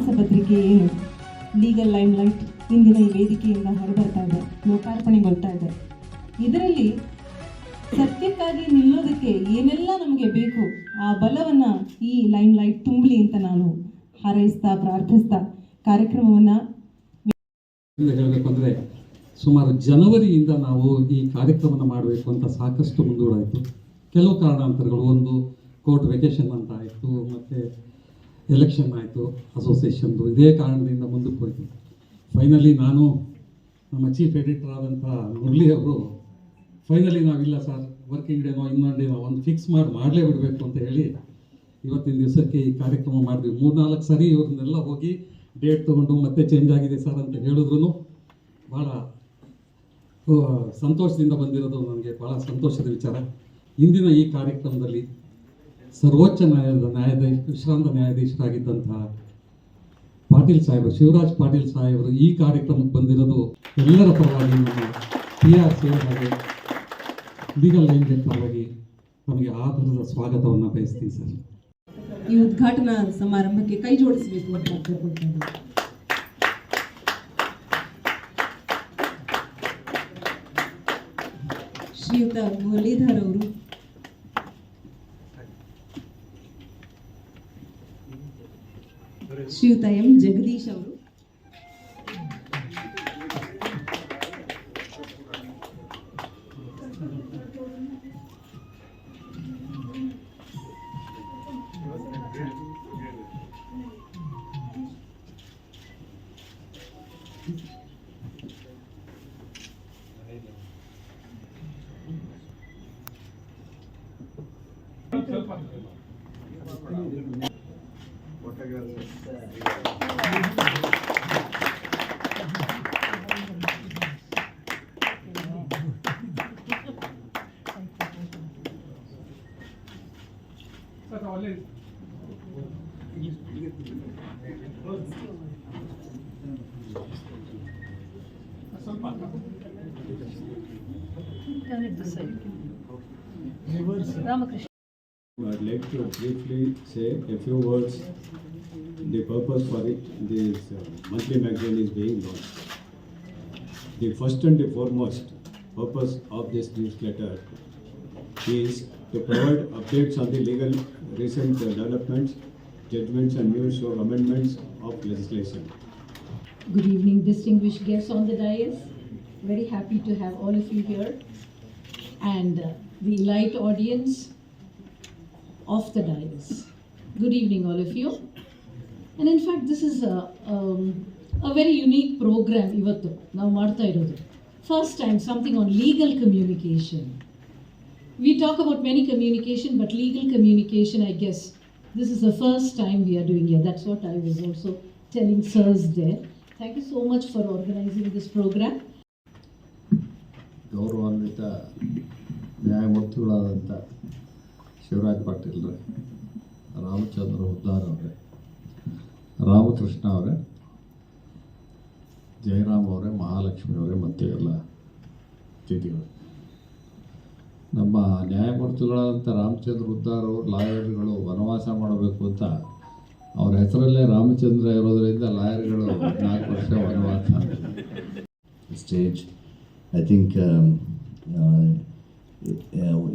ಮಾಸಪತ್ರಿಕೆ ಏನು legal lime light ಇಂದಿನ ಈ ವೇದಿಕೆಯಿಂದ ಹೊರಬರ್ತಾ ಇದೆ, ಲೋಕಾರ್ಪಣೆಗೊಳ್ತಾ ಇದೆ. ಇದರಲ್ಲಿ ಸತ್ಯಕ್ಕಾಗಿ ನಿಲ್ಲೋದಕ್ಕೆ ಏನೆಲ್ಲ ನಮಗೆ ಬೇಕು ಆ ಬಲವನ್ನು ಈ ಲೈಮ್ ಲೈಟ್ ತುಂಬಲಿ ಅಂತ ನಾನು ಹಾರೈಸ್ತಾ ಪ್ರಾರ್ಥಿಸ್ತಾ ಕಾರ್ಯಕ್ರಮವನ್ನು ಹೇಳಬೇಕು ಅಂದರೆ ಸುಮಾರು ಜನವರಿಯಿಂದ ನಾವು ಈ ಕಾರ್ಯಕ್ರಮನ ಮಾಡಬೇಕು ಅಂತ ಸಾಕಷ್ಟು ಮುಂದೂಡಾಯಿತು. ಕೆಲವು ಕಾರಣಾಂತರಗಳು, ಒಂದು ಕೋರ್ಟ್ ವೆಕೇಷನ್ ಅಂತ ಆಯಿತು, ಮತ್ತು ಎಲೆಕ್ಷನ್ ಆಯಿತು ಅಸೋಸಿಯೇಷನ್ದು, ಇದೇ ಕಾರಣದಿಂದ ಮುಂದಕ್ಕೆ ಹೋಯಿತು. ಫೈನಲಿ ನಾನು ನಮ್ಮ ಚೀಫ್ ಎಡಿಟರ್ ಆದಂಥ ಮುರಳಿ ಅವರು ಫೈನಲಿ ನಾವಿಲ್ಲ ಸರ್, ವರ್ಕಿಂಗ್ ಡೇನೋ ಇನ್ನೊಂದು ಡೇನೋ ಒಂದು ಫಿಕ್ಸ್ ಮಾಡಲೇ ಬಿಡಬೇಕು ಅಂತ ಹೇಳಿ ಇವತ್ತಿನ ದಿವಸಕ್ಕೆ ಈ ಕಾರ್ಯಕ್ರಮ ಮಾಡಿದ್ವಿ. 3-4 ಸರಿ ಇವ್ರನ್ನೆಲ್ಲ ಹೋಗಿ ಡೇಟ್ ತೊಗೊಂಡು ಮತ್ತೆ ಚೇಂಜ್ ಆಗಿದೆ ಸರ್ ಅಂತ ಹೇಳಿದ್ರು ಭಾಳ ಸಂತೋಷದಿಂದ ಬಂದಿರೋದು ನನಗೆ ಭಾಳ ಸಂತೋಷದ ವಿಚಾರ. ಇಂದಿನ ಈ ಕಾರ್ಯಕ್ರಮದಲ್ಲಿ ಸರ್ವೋಚ್ಚ ವಿಶ್ರಾಂತ ನ್ಯಾಯಾಧೀಶರಾಗಿದ್ದಂತಹ ಪಾಟೀಲ್ ಸಾಹೇಬರು, ಶಿವರಾಜ್ ಪಾಟೀಲ್ ಸಾಹೇಬರು ಈ ಕಾರ್ಯಕ್ರಮಕ್ಕೆ ಬಂದಿರೋದು ಎಲ್ಲರ ಪರವಾಗಿ ನಮ್ಮ PRC ಹಾಗೆ ಲೀಗಲ್ ಲೈನ್ ಪರವಾಗಿ ನಮಗೆ ಆಧಾರದ ಸ್ವಾಗತವನ್ನು ಬಯಸ್ತೀನಿ ಸರ್. ಈ ಉದ್ಘಾಟನಾ ಸಮಾರಂಭಕ್ಕೆ ಕೈ ಜೋಡಿಸಬೇಕು ಅಂತ ಕೇಳ್ಕೊಳ್ತೀನಿ. ಶ್ರೀಯುತ ಮುರಳೀಧರ್ ಅವರು, ಶ್ರೀಯುತ M ಜಗದೀಶ್ ಅವರು, I'd like to briefly say a few words. The purpose for it, this monthly magazine is being launched. The first and the foremost purpose of this newsletter is to provide updates on the legal recent developments, judgments and news of amendments of legislation. Good evening, distinguished guests on the dais. Very happy to have all of you here, and the elite audience of the dais. Good evening, all of you. And in fact, this is a very unique program. Ivattu now ಮಾಡ್ತಾ ಇರೋದು first time something on legal communication. We talk about many communication, but legal communication, I guess this is the first time we are doing it. That's what I was also telling sirs there. Thank you so much for organizing this program. ಗೌರವಾನ್ವಿತ ನ್ಯಾಯಮೂರ್ತಿಗಳಾದಂಥ ಶಿವರಾಜ್ ಪಾಟೀಲ್ರೆ, ರಾಮಚಂದ್ರ ಹುದ್ದಾರ್ ಅವರೇ, ರಾಮಕೃಷ್ಣ ಅವರೇ, ಜಯರಾಮ್ ಅವರೇ, ಮಹಾಲಕ್ಷ್ಮಿ ಅವರೇ ಮತ್ತು ಎಲ್ಲ ಅತಿಥಿಗಳು. ನಮ್ಮ ನ್ಯಾಯಮೂರ್ತಿಗಳಾದಂಥ ರಾಮಚಂದ್ರ ಹುದ್ದಾರ್ ಅವರು ಲಾಯರ್ಗಳು ವನವಾಸ ಮಾಡಬೇಕು ಅಂತ ಅವ್ರ ಹೆಸರಲ್ಲೇ ರಾಮಚಂದ್ರ ಇರೋದರಿಂದ ಲಾಯರ್ಗಳು 4 ವರ್ಷ ವನವಾಸ ಸ್ಟೇಜ್. ಐ ಥಿಂಕ್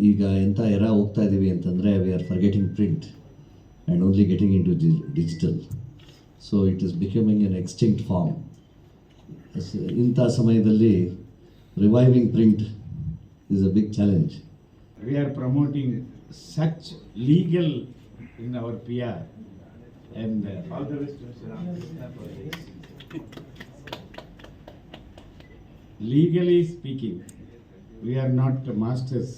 ಈಗ ಎಂಥ ಎರ ಹೋಗ್ತಾ ಇದ್ದೀವಿ ಅಂತಂದರೆ we are forgetting print and only getting into digital. So it is becoming an extinct form. ಇಂಥ ಸಮಯದಲ್ಲಿ reviving print is a big challenge. We are promoting such legal in our PR and all the rest. Legally speaking, we are not masters.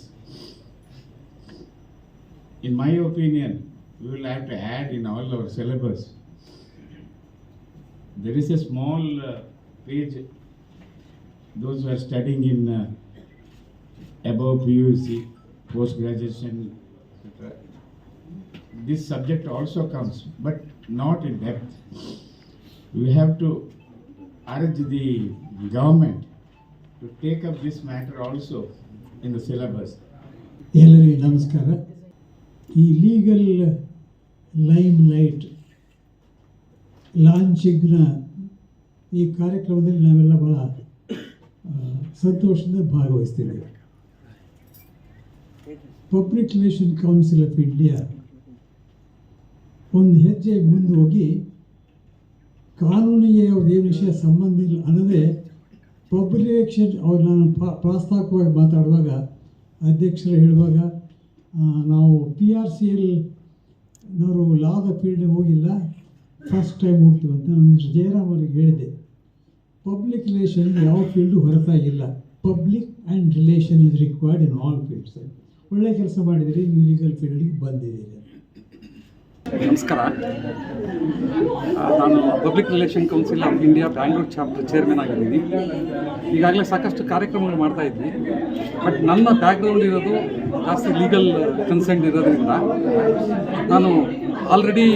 In my opinion, we will have to add in all our syllabus. There is a small page, those who are studying in above PUC, post-graduation, etc. This subject also comes, but not in depth. We have to urge the government to take up this matter also in the syllabus. ಎಲ್ಲರಿಗೂ ನಮಸ್ಕಾರ. ಈ legal lime light ಲಾಂಚಿಂಗ್ನ ಈ ಕಾರ್ಯಕ್ರಮದಲ್ಲಿ ನಾವೆಲ್ಲ ಭಾಳ ಸಂತೋಷದಿಂದ ಭಾಗವಹಿಸ್ತೀವಿ. Public relation council of India ಒಂದು ಹೆಜ್ಜೆ ಮುಂದೆ ಹೋಗಿ ಕಾನೂನಿಗೆ ಅವ್ರದ್ದೇನು ವಿಷಯ ಸಂಬಂಧ ಇಲ್ಲ ಅನ್ನೋದೇ ಪಬ್ಲಿಕ್ ರಿಲೇಷನ್ ಅವ್ರು ನಾನು ಪ್ರಾಸ್ತಾವಿಕವಾಗಿ ಮಾತಾಡುವಾಗ ಅಧ್ಯಕ್ಷರು ಹೇಳುವಾಗ ನಾವು PRCLನವರು ಲಾದ ಫೀಲ್ಡ್ಗೆ ಹೋಗಿಲ್ಲ, ಫಸ್ಟ್ ಟೈಮ್ ಹೋಗ್ತೀವಿ ಅಂತ ನಾನು ಮಿಸ್ಟರ್ ಜಯರಾಮ್ ಅವ್ರಿಗೆ ಹೇಳಿದ್ದೆ. ಪಬ್ಲಿಕ್ ರಿಲೇಷನ್ ಯಾವ ಫೀಲ್ಡು ಹೊರತಾಗಿಲ್ಲ, public and relation is required in all fields. ಒಳ್ಳೆ ಕೆಲಸ ಮಾಡಿದಿರಿ, ನೀವು ಲೀಗಲ್ ಫೀಲ್ಡಿಗೆ ಬಂದಿದ್ದೀರಿ. ನಮಸ್ಕಾರ. ನಾನು public relation council of India Bangalore chapter chairman ಆಗಿದ್ದೀನಿ. ಈಗಾಗಲೇ ಸಾಕಷ್ಟು ಕಾರ್ಯಕ್ರಮಗಳು ಮಾಡ್ತಾ ಇದ್ವಿ. ಬಟ್ ನನ್ನ ಬ್ಯಾಕ್ಗ್ರೌಂಡ್ ಇರೋದು ಜಾಸ್ತಿ ಲೀಗಲ್ ಕನ್ಸರ್ನ್ ಇರೋದ್ರಿಂದ ನಾನು ಆಲ್ರೆಡಿ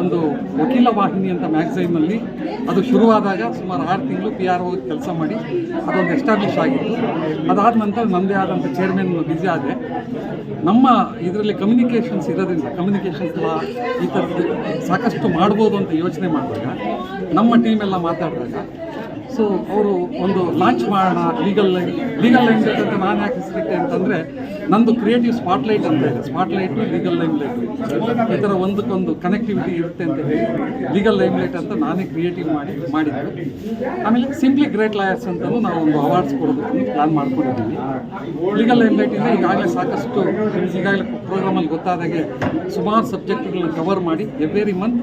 ಒಂದು ವಕೀಲ ವಾಹಿನಿ ಅಂತ ಮ್ಯಾಗ್ಝೈನಲ್ಲಿ ಅದು ಶುರುವಾದಾಗ ಸುಮಾರು 6 ತಿಂಗಳು PRO ಕೆಲಸ ಮಾಡಿ ಅದೊಂದು ಎಸ್ಟಾಬ್ಲಿಷ್ ಆಗಿತ್ತು. ಅದಾದ ನಂತರ ನಮ್ಮದೇ ಆದಂಥ ಚೇರ್ಮನ್ ಬ್ಯುಸಿ ಆದೆ. ನಮ್ಮ ಇದರಲ್ಲಿ ಕಮ್ಯುನಿಕೇಷನ್ಸ್ ಇರೋದ್ರಿಂದ ಕಮ್ಯುನಿಕೇಷನ್ಸ್ ಈ ಥರದ್ದು ಸಾಕಷ್ಟು ಮಾಡ್ಬೋದು ಅಂತ ಯೋಚನೆ ಮಾಡಿದಾಗ ನಮ್ಮ ಟೀಮೆಲ್ಲ ಮಾತಾಡಿದಾಗ ಸೊ ಅವರು ಒಂದು ಲಾಂಚ್ ಮಾಡೋಣ ಲೀಗಲ್ ಲೈನ್ ಲೈಟ್ ಅಂತ ನಾನು ಯಾಕೆ ಹೆಸರಿಟ್ಟೆ ಅಂತಂದರೆ ನಂದು ಕ್ರಿಯೇಟಿವ್ ಸ್ಪಾಟ್ಲೈಟ್ ಅಂತ ಇದೆ. ಸ್ಪಾಟ್ಲೈಟು ಲೀಗಲ್ ಲೈಮ್ ಲೈಟು ಈ ಥರ ಒಂದಕ್ಕೊಂದು ಕನೆಕ್ಟಿವಿಟಿ ಇರುತ್ತೆ ಅಂತ ಹೇಳಿ ಲೀಗಲ್ ಲೈಮ್ ಲೈಟ್ ಅಂತ ನಾನೇ ಕ್ರಿಯೇಟಿವ್ ಮಾಡಿದ್ದು. ಆಮೇಲೆ ಸಿಂಪ್ಲಿ ಗ್ರೇಟ್ ಲಾಯರ್ಸ್ ಅಂತಲೂ ನಾವು ಒಂದು ಅವಾರ್ಡ್ಸ್ ಕೊಡೋದಕ್ಕೆ ಪ್ಲ್ಯಾನ್ ಮಾಡ್ಕೊಂಡಿದ್ದೀವಿ. ಲೀಗಲ್ ಲೈಮ್ ಲೈಟಿಂದ ಈಗಾಗಲೇ ಸಾಕಷ್ಟು ಪ್ರೋಗ್ರಾಮಲ್ಲಿ ಗೊತ್ತಾದಾಗೆ ಸುಮಾರು ಸಬ್ಜೆಕ್ಟ್ಗಳನ್ನ ಕವರ್ ಮಾಡಿ ಎವ್ರಿ ಮಂತ್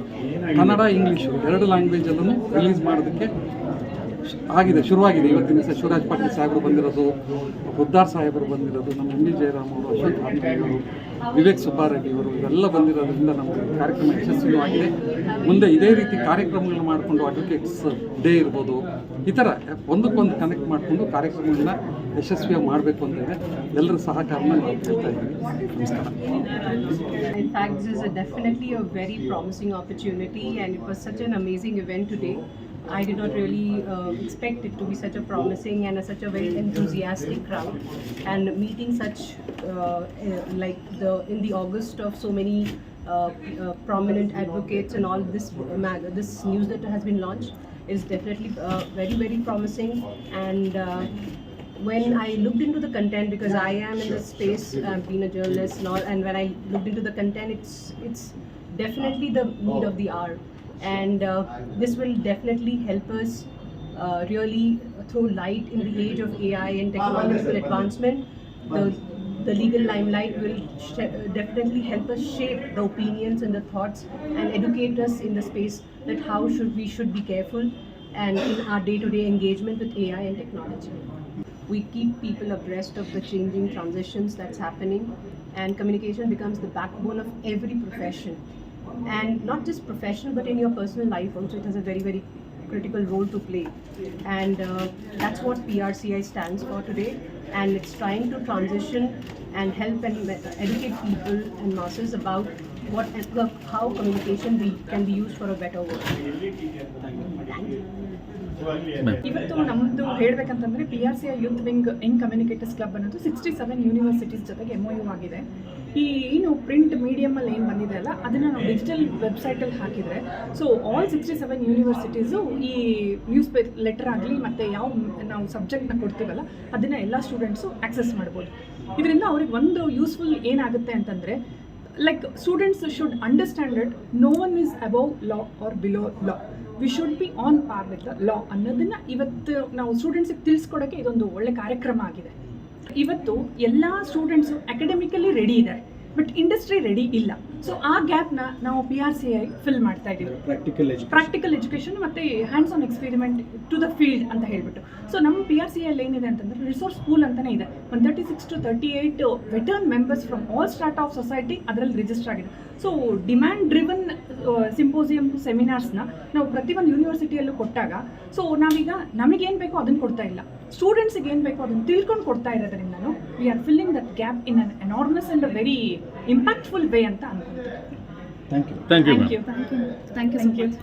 ಕನ್ನಡ ಇಂಗ್ಲೀಷು 2 ಲ್ಯಾಂಗ್ವೇಜಲ್ಲೂ ರಿಲೀಸ್ ಮಾಡೋದಕ್ಕೆ ಆಗಿದೆ, ಶುರುವಾಗಿದೆ. ಇವತ್ತಿನ ದಿವಸ ಶಿವರಾಜ್ ಪಾಟೀಲ್ ಸಾಹೇಬರು ಬಂದಿರೋದು, ಹುದ್ದಾರ್ ಸಾಹೇಬರು ಬಂದಿರೋದು, ನಮ್ಮ MD ಜಯರಾಮ್ ಅವರು, ಅಶೋಕ್ ಅವರು, ವಿವೇಕ್ ಸುಬ್ಬಾರೆಡ್ಡಿ ಅವರು ಇವೆಲ್ಲ ಬಂದಿರೋದ್ರಿಂದ ನಮ್ಮ ಕಾರ್ಯಕ್ರಮ ಯಶಸ್ವಿಯಾಗಿದೆ. ಮುಂದೆ ಇದೇ ರೀತಿ ಕಾರ್ಯಕ್ರಮಗಳನ್ನ ಮಾಡಿಕೊಂಡು ಅಡ್ವೊಕೇಟ್ಸ್ ಡೇ ಇರ್ಬೋದು, ಈ ಥರ ಒಂದಕ್ಕೊಂದು ಕನೆಕ್ಟ್ ಮಾಡಿಕೊಂಡು ಕಾರ್ಯಕ್ರಮಗಳನ್ನ ಯಶಸ್ವಿಯಾಗಿ ಮಾಡಬೇಕು ಅಂತ ಇದೆ. ಎಲ್ಲರ ಸಹಕಾರನ ನಾವು ಕೇಳ್ತಾ ಇದ್ದೀವಿ. ನಮಸ್ಕಾರ. In fact, this is definitely a very promising opportunity, and it was such an amazing event today. I did not really expect it to be such a promising and such a very enthusiastic crowd, and meeting such like in the August of so many prominent advocates and all this newsletter has been launched is definitely very, very promising. And when I looked into the content, because I am in this space, I've been a journalist and all, and when I looked into the content, it's definitely the need of the hour. And this will definitely help us really throw light in the age of AI and technological advancement. The legal limelight will definitely help us shape the opinions and the thoughts and educate us in the space that how we should be careful and in our day-to-day engagement with AI and technology. We keep people abreast of the changing transitions that's happening, and communication becomes the backbone of every profession. And not just professional, but in your personal life also, it has a very, very critical role to play. And that's what PRCI stands for today. And it's trying to transition and help and educate people and masses about how communication can be used for a better world. Thank you. ಇವತ್ತು ನಮ್ಮದು ಹೇಳಬೇಕಂತಂದರೆ PRCI youth wing young communicators club ಅನ್ನೋದು 67 universities ಜೊತೆಗೆ MOU ಆಗಿದೆ. ಈ ಏನು print ಮೀಡಿಯಮಲ್ಲಿ ಏನು ಬಂದಿದೆ ಅಲ್ಲ, ಅದನ್ನು ನಾವು ಡಿಜಿಟಲ್ ವೆಬ್ಸೈಟಲ್ಲಿ ಹಾಕಿದರೆ ಸೊ ಆಲ್ 67 ಯೂನಿವರ್ಸಿಟೀಸು ಈ ನ್ಯೂಸ್ ಲೆಟರ್ ಆಗಲಿ ಮತ್ತು ಯಾವ ನಾವು ಸಬ್ಜೆಕ್ಟ್ನ ಕೊಡ್ತೀವಲ್ಲ ಅದನ್ನು ಎಲ್ಲ ಸ್ಟೂಡೆಂಟ್ಸು ಆಕ್ಸೆಸ್ ಮಾಡ್ಬೋದು. ಇದರಿಂದ ಅವ್ರಿಗೆ ಒಂದು ಯೂಸ್ಫುಲ್ ಏನಾಗುತ್ತೆ ಅಂತಂದರೆ, like students should understand that no one is above law or below law. We should be on par with the law ಅನ್ನೋದನ್ನು ಇವತ್ತು ನಾವು ಸ್ಟೂಡೆಂಟ್ಸಿಗೆ ತಿಳಿಸ್ಕೊಡೋಕ್ಕೆ ಇದೊಂದು ಒಳ್ಳೆ ಕಾರ್ಯಕ್ರಮ ಆಗಿದೆ. ಇವತ್ತು ಎಲ್ಲ ಸ್ಟೂಡೆಂಟ್ಸು ಅಕಾಡೆಮಿಕಲಿ ರೆಡಿ ಇದ್ದಾರೆ, ಬಟ್ ಇಂಡಸ್ಟ್ರಿ ರೆಡಿ ಇಲ್ಲ. ಸೊ ಆ ಗ್ಯಾಪ್ನ ನಾವು PRCI ಫಿಲ್ ಮಾಡ್ತಾ ಇದ್ದೀವಿ. ಪ್ರಾಕ್ಟಿಕಲ್ ಎಜುಕೇಷನ್ ಮತ್ತು hands on experiment to the field ಅಂತ ಹೇಳ್ಬಿಟ್ಟು. ಸೊ ನಮ್ಮ PRCI ಏನಿದೆ ಅಂತಂದರೆ ರಿಸೋರ್ಸ್ ಪೂಲ್ ಅಂತಲೇ ಇದೆ. 136 to 38 veteran members from all strata of society ಅದರಲ್ಲಿ ರಿಜಿಸ್ಟರ್ ಆಗಿದೆ. ಸೊ ಡಿಮ್ಯಾಂಡ್ ಡ್ರಿವನ್ ಸಿಂಪೋಸಿಯಮ್ ಸೆಮಿನಾರ್ಸ್ನ ನಾವು ಪ್ರತಿಯೊಂದು ಯೂನಿವರ್ಸಿಟಿಯಲ್ಲೂ ಕೊಟ್ಟಾಗ ಸೊ ನಾವೀಗ ನಮಗೇನು ಬೇಕೋ ಅದನ್ನು ಕೊಡ್ತಾ ಇಲ್ಲ, ಸ್ಟೂಡೆಂಟ್ಸಿಗೆ ಏನು ಬೇಕೋ ಅದನ್ನು ತಿಳ್ಕೊಂಡು ಕೊಡ್ತಾ ಇರೋದ್ರಿಂದನೂ we are filling that gap in an enormous and a very impactful way ಅಂತ ಅನ್ಕೊಂತೀನಿ. Thank you. Thank you so much.